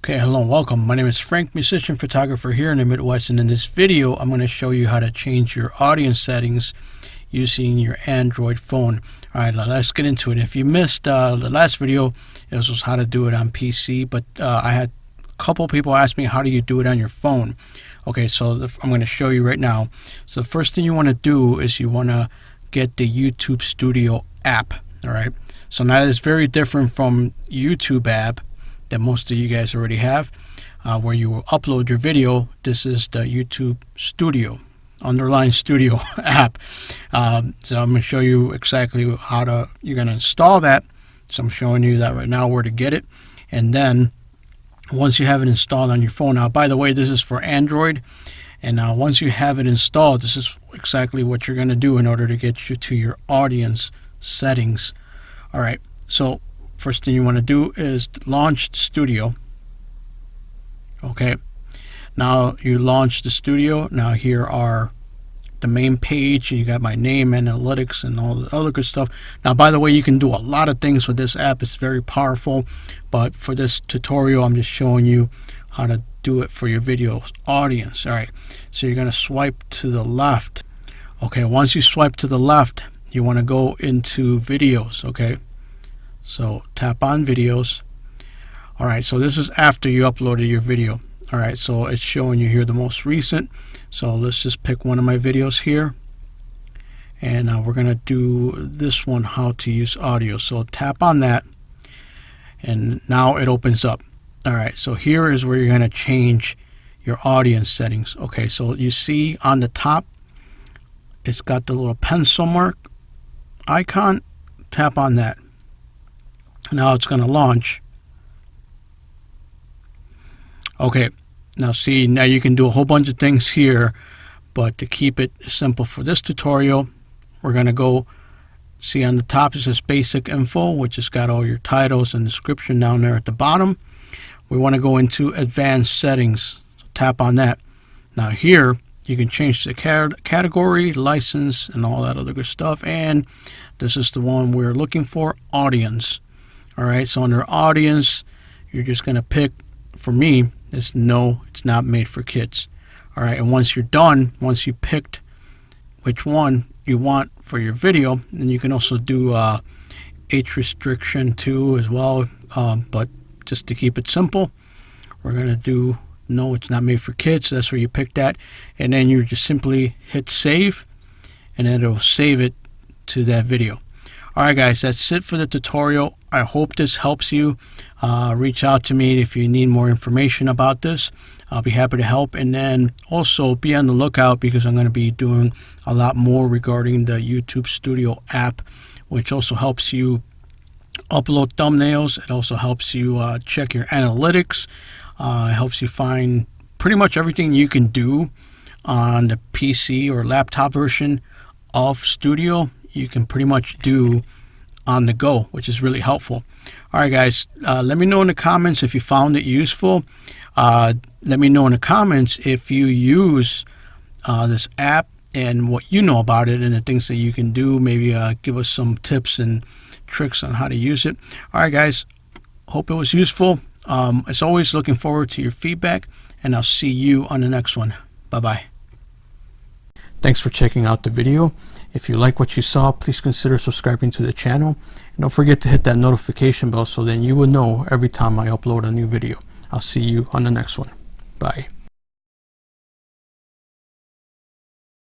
Okay, hello and welcome. My name is Frank, musician photographer here in the Midwest, and in this video I'm going to show you how to change your audience settings using your Android phone. Alright, let's get into it. If you missed the last video, it was how to do it on PC, but I had a couple people ask me, how do you do it on your phone? Okay, so I'm going to show you right now. So the first thing you want to do is you want to get the YouTube Studio app. Alright, so now that is very different from YouTube app that most of you guys already have, where you will upload your video. This is the YouTube Studio, underline Studio app. So I'm going to show you exactly how you're going to install that. So I'm showing you that right now, where to get it. And then once you have it installed on your phone, now by the way, this is for Android. And now once you have it installed, this is exactly what you're going to do in order to get you to your audience settings. All right, so first thing you want to do is launch Studio. Okay, now you launch the Studio. Now here are the main page. You got my name, analytics, and all the other good stuff. Now, by the way, you can do a lot of things with this app. It's very powerful, but for this tutorial I'm just showing you how to do it for your video audience. All right, so you're going to swipe to the left. Okay, once you swipe to the left, you want to go into videos. Okay, so tap on videos. All right, so this is after you uploaded your video. All right, so it's showing you here the most recent. So let's just pick one of my videos here, and we're gonna do this one, how to use audio. So tap on that, and now it opens up. All right, so here is where you're gonna change your audience settings. Okay, so you see on the top it's got the little pencil mark icon. Tap on that. Now it's going to launch. Okay, now see, now you can do a whole bunch of things here, but to keep it simple for this tutorial, we're going to go, see on the top it says basic info, which has got all your titles and description down there at the bottom. We want to go into advanced settings, so tap on that. Now here you can change the category, license, and all that other good stuff, and this is the one we're looking for, audience. All right, so under audience, you're just going to pick, for me, it's no, it's not made for kids. All right, and once you're done, once you picked which one you want for your video, then you can also do age restriction too as well. But just to keep it simple, we're going to do no, it's not made for kids. That's where you pick that. And then you just simply hit save, and then it'll save it to that video. Alright guys, that's it for the tutorial. I hope this helps you. Reach out to me if you need more information about this. I'll be happy to help. And then also be on the lookout, because I'm going to be doing a lot more regarding the YouTube Studio app, which also helps you upload thumbnails. It also helps you check your analytics. It helps you find pretty much everything you can do on the PC or laptop version of Studio. You can pretty much do on the go, which is really helpful. All right, guys, let me know in the comments if you found it useful. Let me know in the comments if you use this app and what you know about it and the things that you can do. Maybe give us some tips and tricks on how to use it. All right, guys, hope it was useful. As always, looking forward to your feedback, and I'll see you on the next one. Bye-bye. Thanks for checking out the video. If you like what you saw, please consider subscribing to the channel. And don't forget to hit that notification bell so then you will know every time I upload a new video. I'll see you on the next one. Bye.